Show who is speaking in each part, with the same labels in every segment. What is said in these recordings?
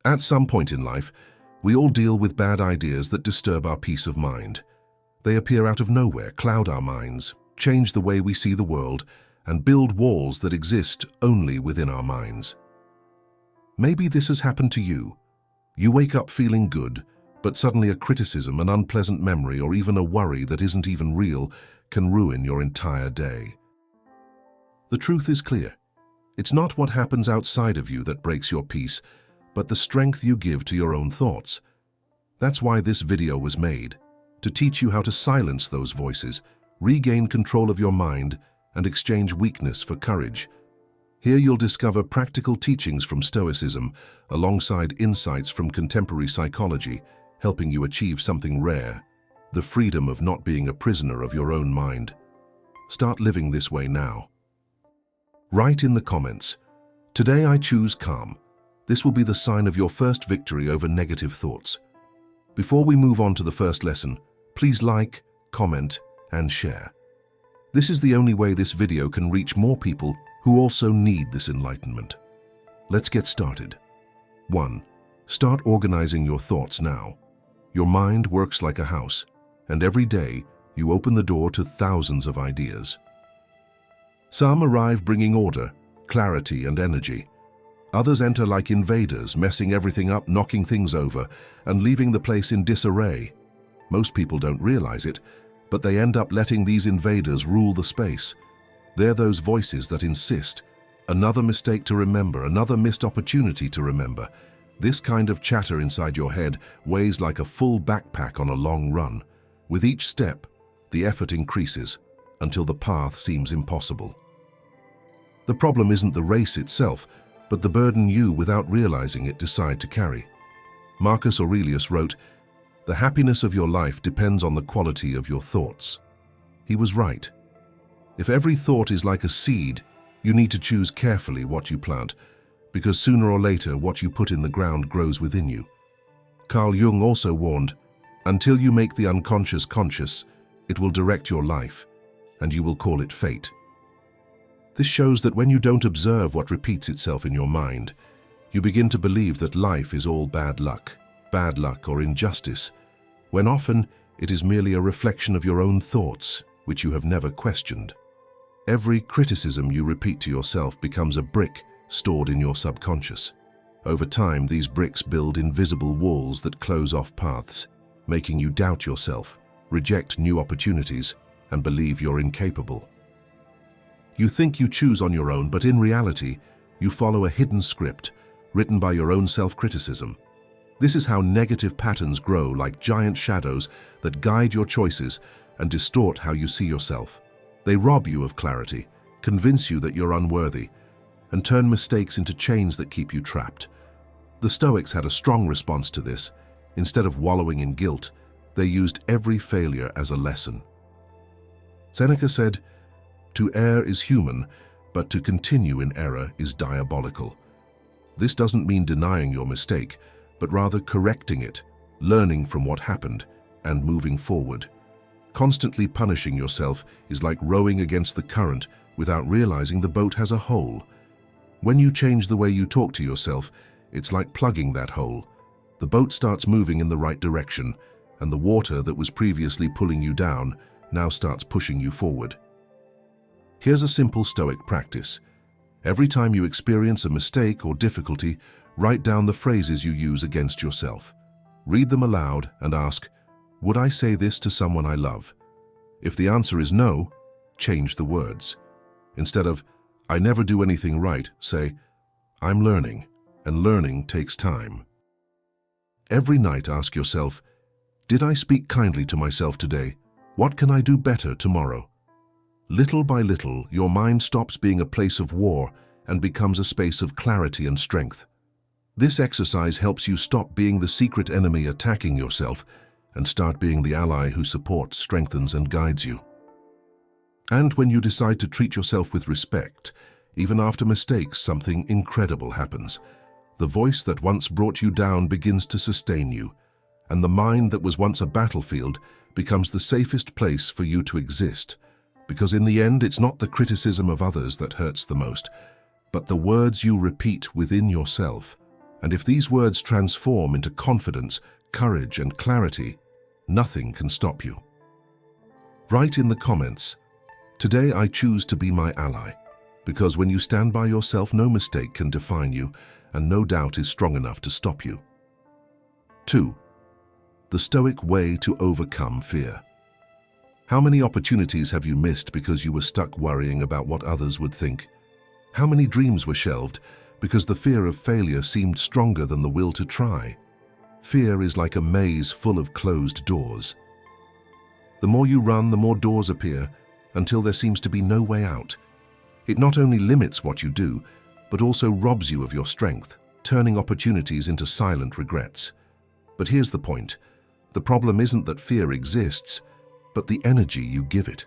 Speaker 1: At some point in life, we all deal with bad ideas that disturb our peace of mind. They appear out of nowhere, cloud our minds, change the way we see the world, and build walls that exist only within our minds. Maybe this has happened to you. You wake up feeling good, but suddenly a criticism, an unpleasant memory, or even a worry that isn't even real can ruin your entire day. The truth is clear. It's not what happens outside of you that breaks your peace, but the strength you give to your own thoughts. That's why this video was made, to teach you how to silence those voices, regain control of your mind, and exchange weakness for courage. Here you'll discover practical teachings from Stoicism, alongside insights from contemporary psychology, helping you achieve something rare, the freedom of not being a prisoner of your own mind. Start living this way now. Write in the comments, "Today I choose calm." This will be the sign of your first victory over negative thoughts. Before we move on to the first lesson, please like, comment, and share. This is the only way this video can reach more people who also need this enlightenment. Let's get started. 1. Start organizing your thoughts now. Your mind works like a house, and every day you open the door to thousands of ideas. Some arrive bringing order, clarity, and energy. Others enter like invaders, messing everything up, knocking things over, and leaving the place in disarray. Most people don't realize it, but they end up letting these invaders rule the space. They're those voices that insist, another mistake to remember, another missed opportunity to remember. This kind of chatter inside your head weighs like a full backpack on a long run. With each step, the effort increases until the path seems impossible. The problem isn't the race itself, but the burden you, without realizing it, decide to carry. Marcus Aurelius wrote, "The happiness of your life depends on the quality of your thoughts." He was right. If every thought is like a seed, you need to choose carefully what you plant, because sooner or later what you put in the ground grows within you. Carl Jung also warned, "Until you make the unconscious conscious, it will direct your life, and you will call it fate." This shows that when you don't observe what repeats itself in your mind, you begin to believe that life is all bad luck or injustice, when often it is merely a reflection of your own thoughts, which you have never questioned. Every criticism you repeat to yourself becomes a brick stored in your subconscious. Over time, these bricks build invisible walls that close off paths, making you doubt yourself, reject new opportunities, and believe you're incapable. You think you choose on your own, but in reality, you follow a hidden script written by your own self-criticism. This is how negative patterns grow, like giant shadows that guide your choices and distort how you see yourself. They rob you of clarity, convince you that you're unworthy, and turn mistakes into chains that keep you trapped. The Stoics had a strong response to this. Instead of wallowing in guilt, they used every failure as a lesson. Seneca said, "To err is human, but to continue in error is diabolical." This doesn't mean denying your mistake, but rather correcting it, learning from what happened, and moving forward. Constantly punishing yourself is like rowing against the current without realizing the boat has a hole. When you change the way you talk to yourself, it's like plugging that hole. The boat starts moving in the right direction, and the water that was previously pulling you down now starts pushing you forward. Here's a simple Stoic practice. Every time you experience a mistake or difficulty, write down the phrases you use against yourself. Read them aloud and ask, "Would I say this to someone I love?" If the answer is no, change the words. Instead of, "I never do anything right," say, "I'm learning, and learning takes time." Every night ask yourself, "Did I speak kindly to myself today? What can I do better tomorrow?" Little by little, your mind stops being a place of war and becomes a space of clarity and strength. This exercise helps you stop being the secret enemy attacking yourself and start being the ally who supports, strengthens, and guides you. And when you decide to treat yourself with respect, even after mistakes, something incredible happens. The voice that once brought you down begins to sustain you, and the mind that was once a battlefield becomes the safest place for you to exist. Because in the end, it's not the criticism of others that hurts the most, but the words you repeat within yourself. And if these words transform into confidence, courage, and clarity, nothing can stop you. Write in the comments, "Today I choose to be my ally," because when you stand by yourself, no mistake can define you, and no doubt is strong enough to stop you. 2. The Stoic way to overcome fear. How many opportunities have you missed because you were stuck worrying about what others would think? How many dreams were shelved because the fear of failure seemed stronger than the will to try? Fear is like a maze full of closed doors. The more you run, the more doors appear, until there seems to be no way out. It not only limits what you do, but also robs you of your strength, turning opportunities into silent regrets. But here's the point. The problem isn't that fear exists, but the energy you give it.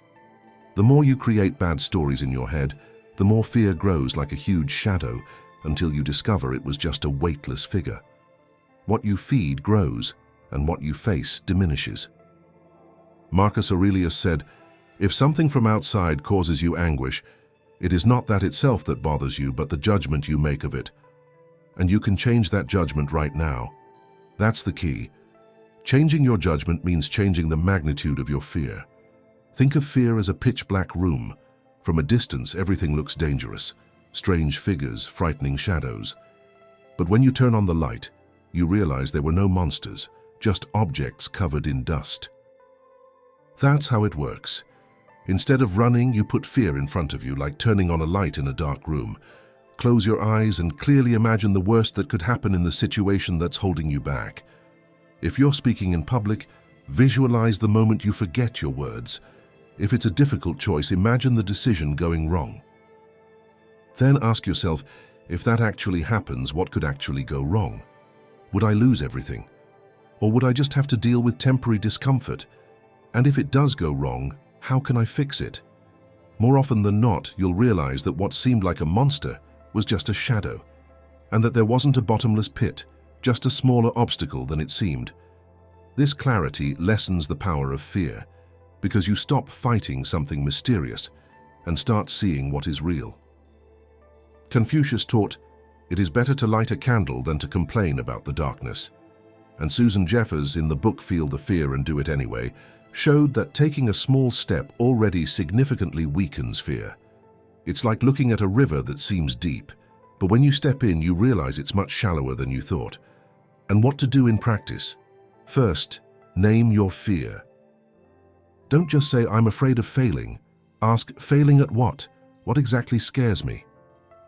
Speaker 1: The more you create bad stories in your head, the more fear grows like a huge shadow until you discover it was just a weightless figure. What you feed grows, and what you face diminishes. Marcus Aurelius said, "If something from outside causes you anguish, it is not that itself that bothers you, but the judgment you make of it. And you can change that judgment right now." That's the key. Changing your judgment means changing the magnitude of your fear. Think of fear as a pitch-black room. From a distance, everything looks dangerous. Strange figures, frightening shadows. But when you turn on the light, you realize there were no monsters, just objects covered in dust. That's how it works. Instead of running, you put fear in front of you, like turning on a light in a dark room. Close your eyes and clearly imagine the worst that could happen in the situation that's holding you back. If you're speaking in public, visualize the moment you forget your words. If it's a difficult choice, imagine the decision going wrong. Then ask yourself, if that actually happens, what could actually go wrong? Would I lose everything? Or would I just have to deal with temporary discomfort? And if it does go wrong, how can I fix it? More often than not, you'll realize that what seemed like a monster was just a shadow, and that there wasn't a bottomless pit, just a smaller obstacle than it seemed. This clarity lessens the power of fear, because you stop fighting something mysterious and start seeing what is real. Confucius taught, "It is better to light a candle than to complain about the darkness." And Susan Jeffers, in the book Feel the Fear and Do It Anyway, showed that taking a small step already significantly weakens fear. It's like looking at a river that seems deep, but when you step in, you realize it's much shallower than you thought. And what to do in practice? First, name your fear. Don't just say, "I'm afraid of failing." Ask, "Failing at what? What exactly scares me?"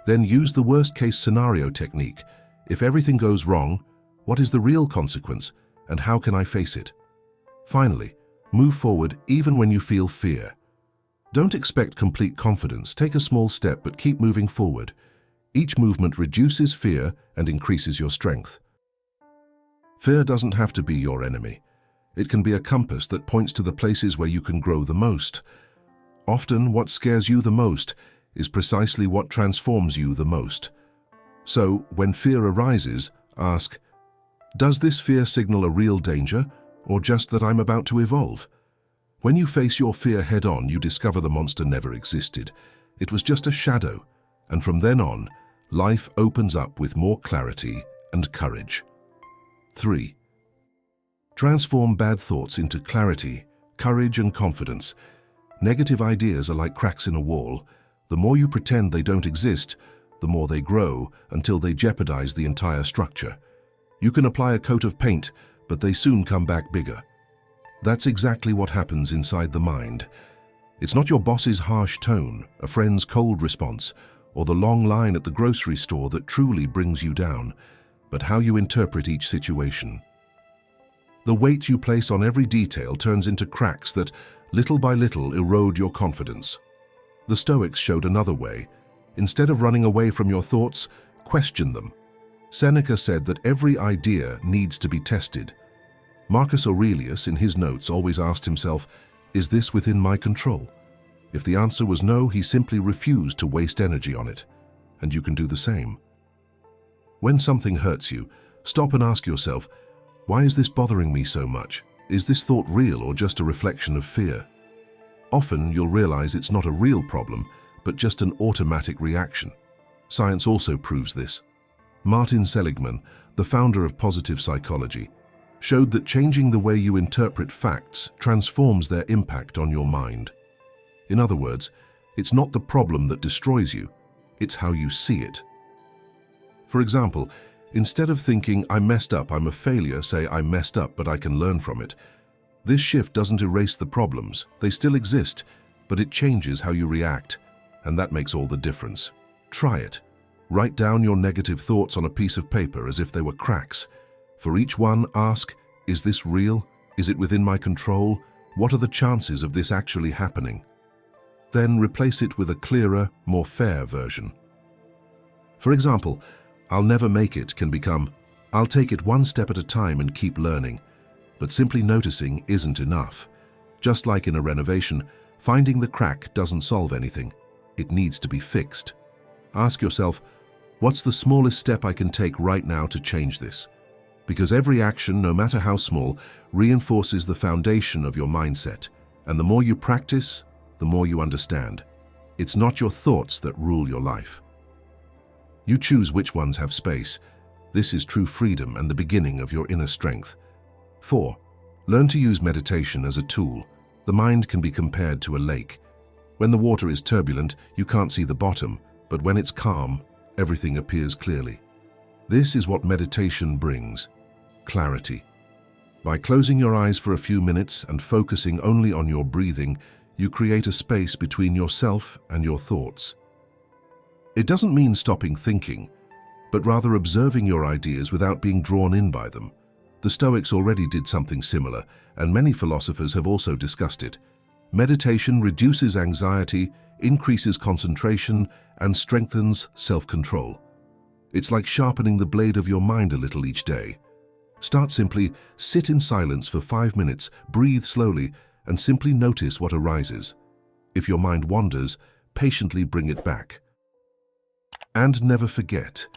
Speaker 1: Then use the worst-case scenario technique. If everything goes wrong, what is the real consequence, and how can I face it? Finally, move forward even when you feel fear. Don't expect complete confidence. Take a small step, but keep moving forward. Each movement reduces fear and increases your strength. Fear doesn't have to be your enemy. It can be a compass that points to the places where you can grow the most. Often, what scares you the most is precisely what transforms you the most. So, when fear arises, ask, does this fear signal a real danger, or just that I'm about to evolve? When you face your fear head-on, you discover the monster never existed. It was just a shadow, and from then on, life opens up with more clarity and courage. 3. Transform bad thoughts into clarity, courage, and confidence. Negative ideas are like cracks in a wall. The more you pretend they don't exist, the more they grow until they jeopardize the entire structure. You can apply a coat of paint, but they soon come back bigger. That's exactly what happens inside the mind. It's not your boss's harsh tone, a friend's cold response, or the long line at the grocery store that truly brings you down, but how you interpret each situation. The weight you place on every detail turns into cracks that, little by little, erode your confidence. The Stoics showed another way. Instead of running away from your thoughts, question them. Seneca said that every idea needs to be tested. Marcus Aurelius, in his notes, always asked himself, is this within my control? If the answer was no, he simply refused to waste energy on it. And you can do the same. When something hurts you, stop and ask yourself, why is this bothering me so much? Is this thought real or just a reflection of fear? Often you'll realize it's not a real problem, but just an automatic reaction. Science also proves this. Martin Seligman, the founder of positive psychology, showed that changing the way you interpret facts transforms their impact on your mind. In other words, it's not the problem that destroys you, it's how you see it. For example, instead of thinking, "I messed up, I'm a failure," say, "I messed up, but I can learn from it." This shift doesn't erase the problems. They still exist, but it changes how you react, and that makes all the difference. Try it. Write down your negative thoughts on a piece of paper as if they were cracks. For each one, ask, "Is this real? Is it within my control? What are the chances of this actually happening?" Then replace it with a clearer, more fair version. For example, "I'll never make it" can become, "I'll take it one step at a time and keep learning." But simply noticing isn't enough. Just like in a renovation, finding the crack doesn't solve anything. It needs to be fixed. Ask yourself, what's the smallest step I can take right now to change this? Because every action, no matter how small, reinforces the foundation of your mindset. And the more you practice, the more you understand. It's not your thoughts that rule your life. You choose which ones have space. This is true freedom and the beginning of your inner strength. 4. Learn to use meditation as a tool. The mind can be compared to a lake. When the water is turbulent, you can't see the bottom, but when it's calm, everything appears clearly. This is what meditation brings: clarity. By closing your eyes for a few minutes and focusing only on your breathing, you create a space between yourself and your thoughts. It doesn't mean stopping thinking, but rather observing your ideas without being drawn in by them. The Stoics already did something similar, and many philosophers have also discussed it. Meditation reduces anxiety, increases concentration, and strengthens self-control. It's like sharpening the blade of your mind a little each day. Start simply, sit in silence for 5 minutes, breathe slowly, and simply notice what arises. If your mind wanders, patiently bring it back. And never forget,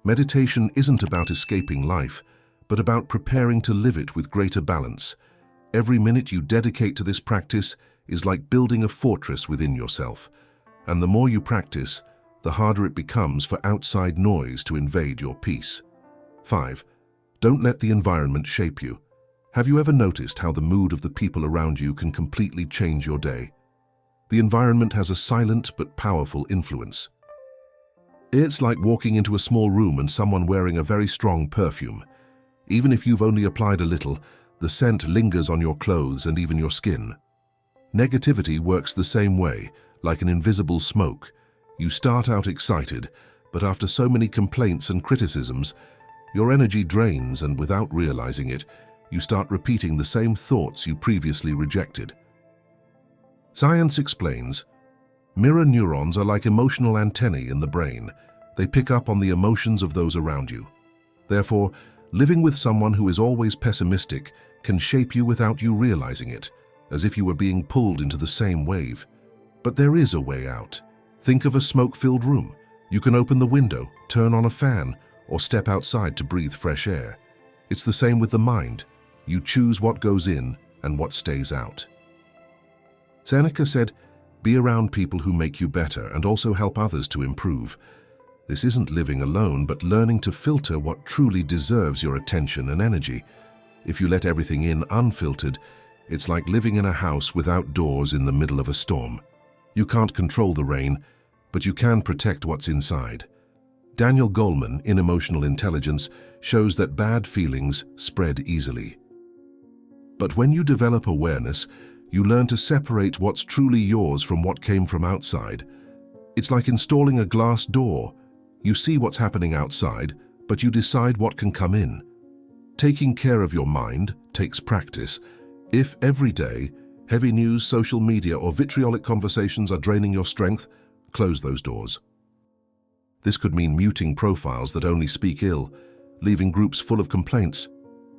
Speaker 1: meditation isn't about escaping life, but about preparing to live it with greater balance. Every minute you dedicate to this practice is like building a fortress within yourself. And the more you practice, the harder it becomes for outside noise to invade your peace. 5. Don't let the environment shape you. Have you ever noticed how the mood of the people around you can completely change your day? The environment has a silent but powerful influence. It's like walking into a small room and someone wearing a very strong perfume. Even if you've only applied a little, the scent lingers on your clothes and even your skin. Negativity works the same way, like an invisible smoke. You start out excited, but after so many complaints and criticisms, your energy drains, and without realizing it, you start repeating the same thoughts you previously rejected. Science explains, mirror neurons are like emotional antennae in the brain. They pick up on the emotions of those around you. Therefore, living with someone who is always pessimistic can shape you without you realizing it, as if you were being pulled into the same wave. But there is a way out. Think of a smoke-filled room. You can open the window, turn on a fan, or step outside to breathe fresh air. It's the same with the mind. You choose what goes in and what stays out. Seneca said, "Be around people who make you better and also help others to improve." This isn't living alone, but learning to filter what truly deserves your attention and energy. If you let everything in unfiltered, it's like living in a house without doors in the middle of a storm. You can't control the rain, but you can protect what's inside. Daniel Goleman, in Emotional Intelligence, shows that bad feelings spread easily. But when you develop awareness, you learn to separate what's truly yours from what came from outside. It's like installing a glass door. You see what's happening outside, but you decide what can come in. Taking care of your mind takes practice. If every day, heavy news, social media, or vitriolic conversations are draining your strength, close those doors. This could mean muting profiles that only speak ill, leaving groups full of complaints,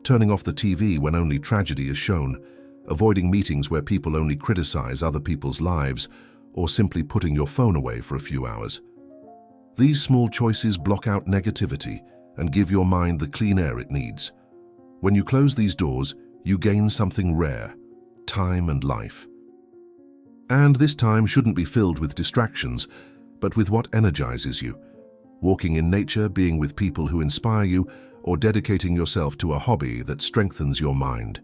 Speaker 1: turning off the TV when only tragedy is shown, avoiding meetings where people only criticize other people's lives, or simply putting your phone away for a few hours. These small choices block out negativity and give your mind the clean air it needs. When you close these doors, you gain something rare: time and life. And this time shouldn't be filled with distractions, but with what energizes you. walking in nature, being with people who inspire you, or dedicating yourself to a hobby that strengthens your mind.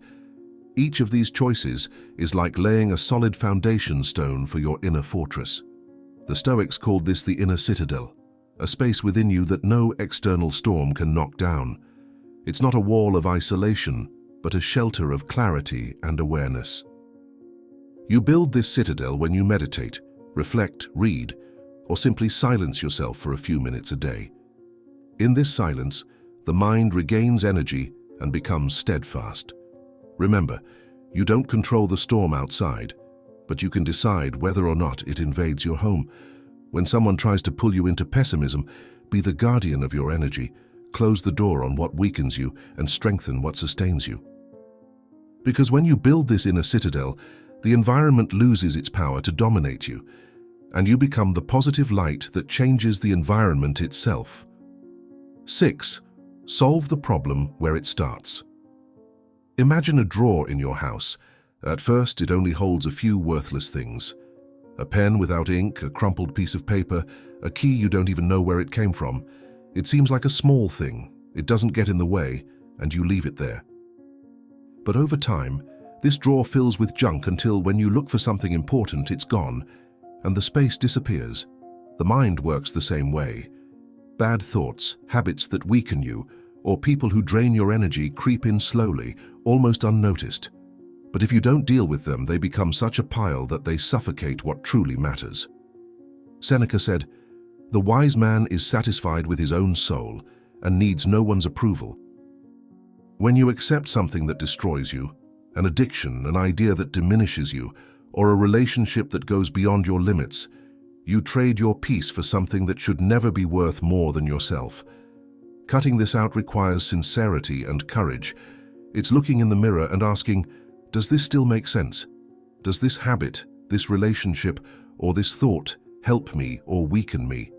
Speaker 1: Each of these choices is like laying a solid foundation stone for your inner fortress. The Stoics called this the inner citadel, a space within you that no external storm can knock down. It's not a wall of isolation, but a shelter of clarity and awareness. You build this citadel when you meditate, reflect, read, or simply silence yourself for a few minutes a day. In this silence, the mind regains energy and becomes steadfast. Remember, you don't control the storm outside, but you can decide whether or not it invades your home. When someone tries to pull you into pessimism, be the guardian of your energy, close the door on what weakens you, and strengthen what sustains you. Because when you build this inner citadel, the environment loses its power to dominate you, and you become the positive light that changes the environment itself. 6. Solve the problem where it starts. Imagine a drawer in your house. At first, it only holds a few worthless things. A pen without ink, a crumpled piece of paper, a key you don't even know where it came from. It seems like a small thing. It doesn't get in the way, and you leave it there. But over time, this drawer fills with junk until when you look for something important, it's gone, and the space disappears. The mind works the same way. Bad thoughts, habits that weaken you, or people who drain your energy creep in slowly, almost unnoticed. But if you don't deal with them, they become such a pile that they suffocate what truly matters. Seneca said, "The wise man is satisfied with his own soul and needs no one's approval." When you accept something that destroys you, an addiction, an idea that diminishes you, or a relationship that goes beyond your limits, you trade your peace for something that should never be worth more than yourself. Cutting this out requires sincerity and courage. It's looking in the mirror and asking, does this still make sense? Does this habit, this relationship, or this thought help me or weaken me?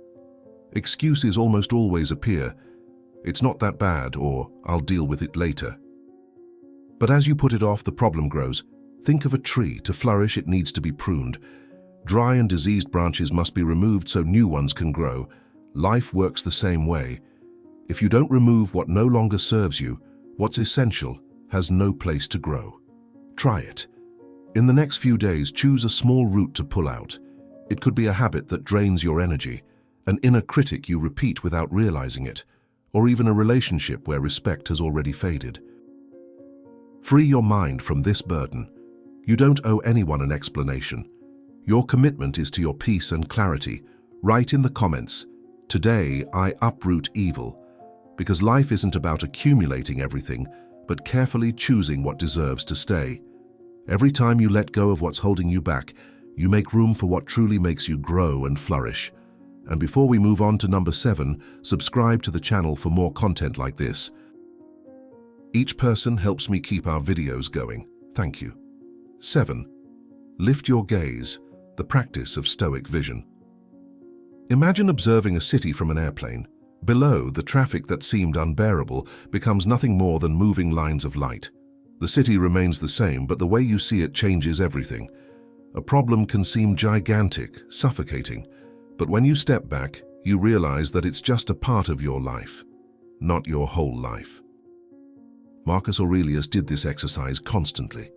Speaker 1: Excuses almost always appear. It's not that bad, or I'll deal with it later. But as you put it off, the problem grows. Think of a tree. To flourish, it needs to be pruned. Dry and diseased branches must be removed so new ones can grow. Life works the same way. If you don't remove what no longer serves you, what's essential has no place to grow. Try it. In the next few days, choose a small root to pull out. It could be a habit that drains your energy, an inner critic you repeat without realizing it, or even a relationship where respect has already faded. Free your mind from this burden. You don't owe anyone an explanation. Your commitment is to your peace and clarity. Write in the comments, "Today I uproot evil," because life isn't about accumulating everything, but carefully choosing what deserves to stay. Every time you let go of what's holding you back, you make room for what truly makes you grow and flourish. And before we move on to number 7, subscribe to the channel for more content like this. Each person helps me keep our videos going. Thank you. 7. Lift your gaze, the practice of Stoic vision. Imagine observing a city from an airplane. Below, the traffic that seemed unbearable becomes nothing more than moving lines of light. The city remains the same, but the way you see it changes everything. A problem can seem gigantic, suffocating, but when you step back, you realize that it's just a part of your life, not your whole life. Marcus Aurelius did this exercise constantly.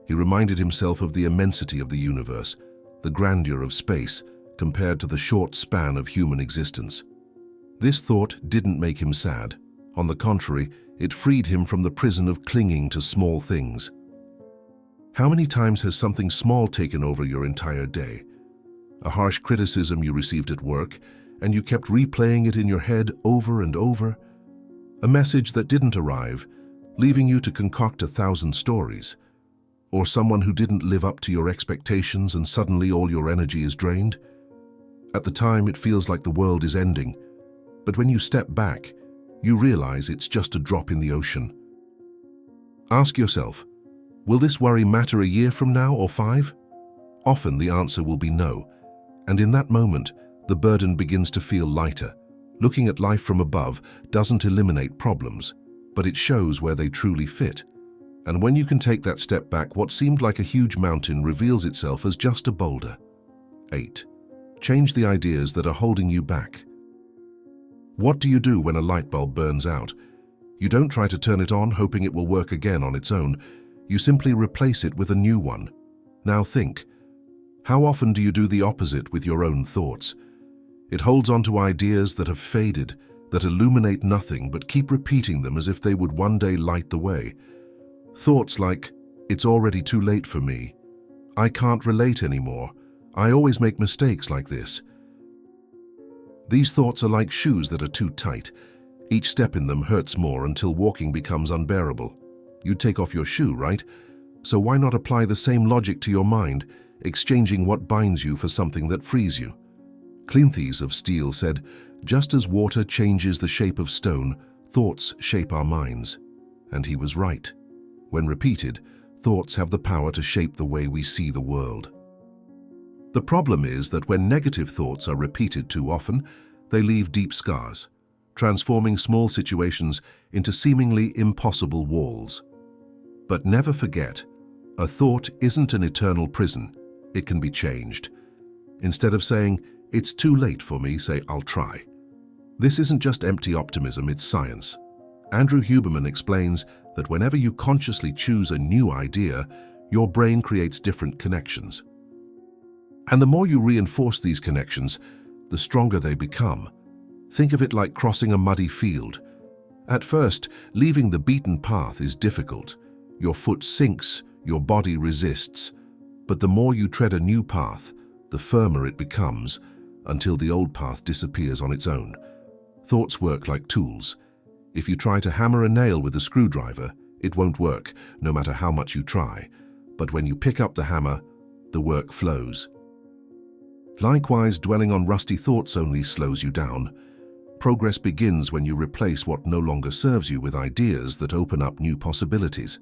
Speaker 1: He reminded himself of the immensity of the universe, the grandeur of space, compared to the short span of human existence. This thought didn't make him sad. On the contrary, it freed him from the prison of clinging to small things. How many times has something small taken over your entire day? A harsh criticism you received at work, and you kept replaying it in your head over and over? A message that didn't arrive, leaving you to concoct 1,000 stories? Or someone who didn't live up to your expectations and suddenly all your energy is drained? At the time, it feels like the world is ending. But when you step back, you realize it's just a drop in the ocean. Ask yourself, will this worry matter a year from now or 5? Often the answer will be no, and in that moment, the burden begins to feel lighter. Looking at life from above doesn't eliminate problems, but it shows where they truly fit. And when you can take that step back, what seemed like a huge mountain reveals itself as just a boulder. 8. Change the ideas that are holding you back. What do you do when a light bulb burns out? You don't try to turn it on, hoping it will work again on its own. You simply replace it with a new one. Now think, how often do you do the opposite with your own thoughts? It holds on to ideas that have faded, that illuminate nothing, but keep repeating them as if they would one day light the way. Thoughts like, "It's already too late for me," "I can't relate anymore," "I always make mistakes like this." These thoughts are like shoes that are too tight. Each step in them hurts more until walking becomes unbearable. You'd take off your shoe, right? So why not apply the same logic to your mind, exchanging what binds you for something that frees you? Cleanthes of Steel said, "Just as water changes the shape of stone, thoughts shape our minds." And he was right. When repeated, thoughts have the power to shape the way we see the world. The problem is that when negative thoughts are repeated too often, they leave deep scars, transforming small situations into seemingly impossible walls. But never forget, a thought isn't an eternal prison. It can be changed. Instead of saying, "It's too late for me," say, "I'll try." This isn't just empty optimism, it's science. Andrew Huberman explains that whenever you consciously choose a new idea, your brain creates different connections. And the more you reinforce these connections, the stronger they become. Think of it like crossing a muddy field. At first, leaving the beaten path is difficult. Your foot sinks, your body resists. But the more you tread a new path, the firmer it becomes, until the old path disappears on its own. Thoughts work like tools. If you try to hammer a nail with a screwdriver, it won't work, no matter how much you try. But when you pick up the hammer, the work flows. Likewise, dwelling on rusty thoughts only slows you down. Progress begins when you replace what no longer serves you with ideas that open up new possibilities.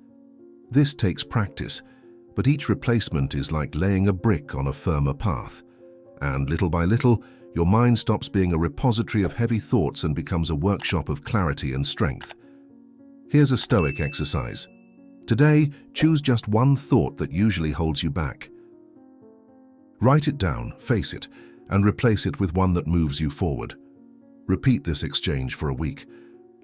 Speaker 1: This takes practice, but each replacement is like laying a brick on a firmer path. And little by little, your mind stops being a repository of heavy thoughts and becomes a workshop of clarity and strength. Here's a Stoic exercise. Today, choose just one thought that usually holds you back. Write it down, face it, and replace it with one that moves you forward. Repeat this exchange for a week.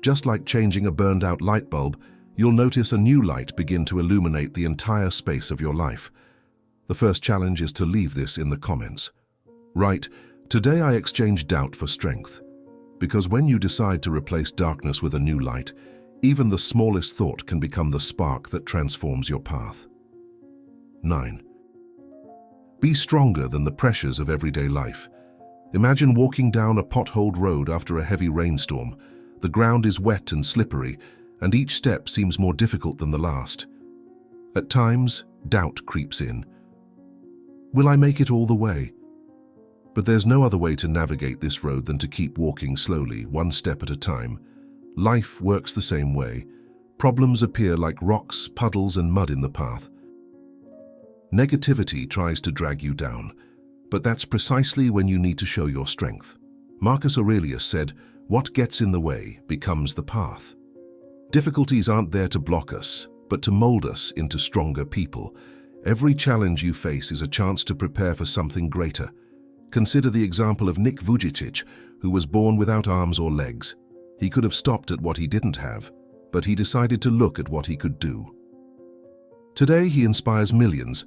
Speaker 1: Just like changing a burned-out light bulb, you'll notice a new light begin to illuminate the entire space of your life. The first challenge is to leave this in the comments. Write, "Today I exchange doubt for strength." Because when you decide to replace darkness with a new light, even the smallest thought can become the spark that transforms your path. 9. Be stronger than the pressures of everyday life. Imagine walking down a potholed road after a heavy rainstorm. The ground is wet and slippery, and each step seems more difficult than the last. At times, doubt creeps in. Will I make it all the way? But there's no other way to navigate this road than to keep walking slowly, one step at a time. Life works the same way. Problems appear like rocks, puddles, and mud in the path. Negativity tries to drag you down, but that's precisely when you need to show your strength. Marcus Aurelius said, "What gets in the way becomes the path." Difficulties aren't there to block us, but to mold us into stronger people. Every challenge you face is a chance to prepare for something greater. Consider the example of Nick Vujicic, who was born without arms or legs. He could have stopped at what he didn't have, but he decided to look at what he could do. Today he inspires millions,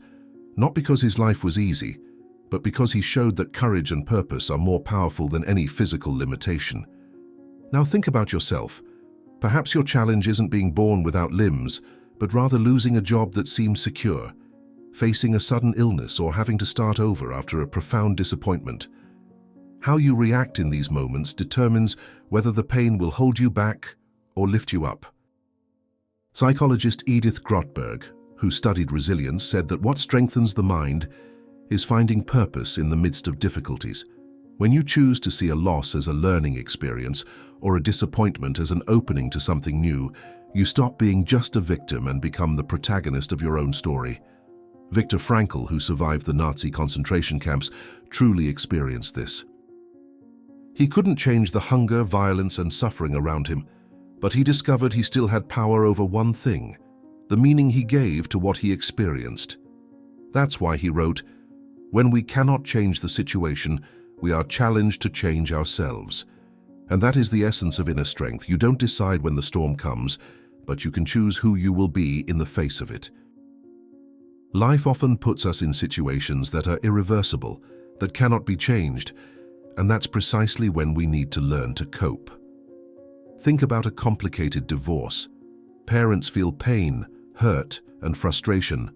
Speaker 1: not because his life was easy, but because he showed that courage and purpose are more powerful than any physical limitation. Now think about yourself. Perhaps your challenge isn't being born without limbs, but rather losing a job that seemed secure, facing a sudden illness, or having to start over after a profound disappointment. How you react in these moments determines whether the pain will hold you back or lift you up. Psychologist Edith Grotberg, who studied resilience, said that what strengthens the mind is finding purpose in the midst of difficulties. When you choose to see a loss as a learning experience or a disappointment as an opening to something new, you stop being just a victim and become the protagonist of your own story. Viktor Frankl, who survived the Nazi concentration camps, truly experienced this. He couldn't change the hunger, violence, and suffering around him, but he discovered he still had power over one thing: the meaning he gave to what he experienced. That's why he wrote, "When we cannot change the situation, we are challenged to change ourselves." And that is the essence of inner strength. You don't decide when the storm comes, but you can choose who you will be in the face of it. Life often puts us in situations that are irreversible, that cannot be changed, and that's precisely when we need to learn to cope. Think about a complicated divorce. Parents feel pain, hurt, and frustration,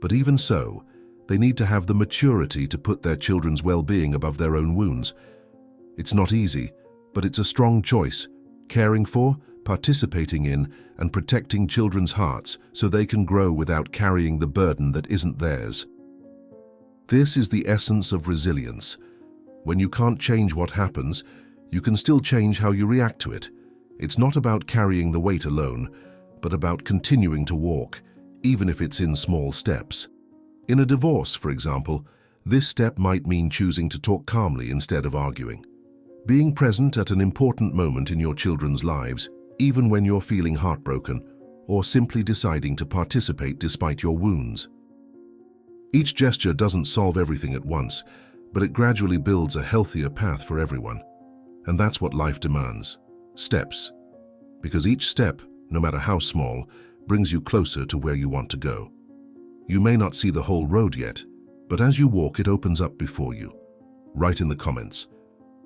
Speaker 1: but even so, they need to have the maturity to put their children's well-being above their own wounds. It's not easy, but it's a strong choice, caring for, participating in, and protecting children's hearts so they can grow without carrying the burden that isn't theirs. This is the essence of resilience. When you can't change what happens, you can still change how you react to it. It's not about carrying the weight alone, but about continuing to walk, even if it's in small steps. In a divorce, for example, this step might mean choosing to talk calmly instead of arguing. Being present at an important moment in your children's lives, even when you're feeling heartbroken, or simply deciding to participate despite your wounds. Each gesture doesn't solve everything at once, but it gradually builds a healthier path for everyone. And that's what life demands. Steps. Because each step, no matter how small, brings you closer to where you want to go. You may not see the whole road yet, but as you walk, it opens up before you. Write in the comments,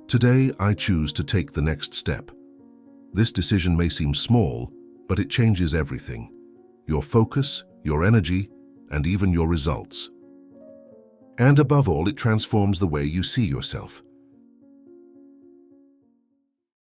Speaker 1: "Today I choose to take the next step." This decision may seem small, but it changes everything. Your focus, your energy, and even your results. And above all, it transforms the way you see yourself.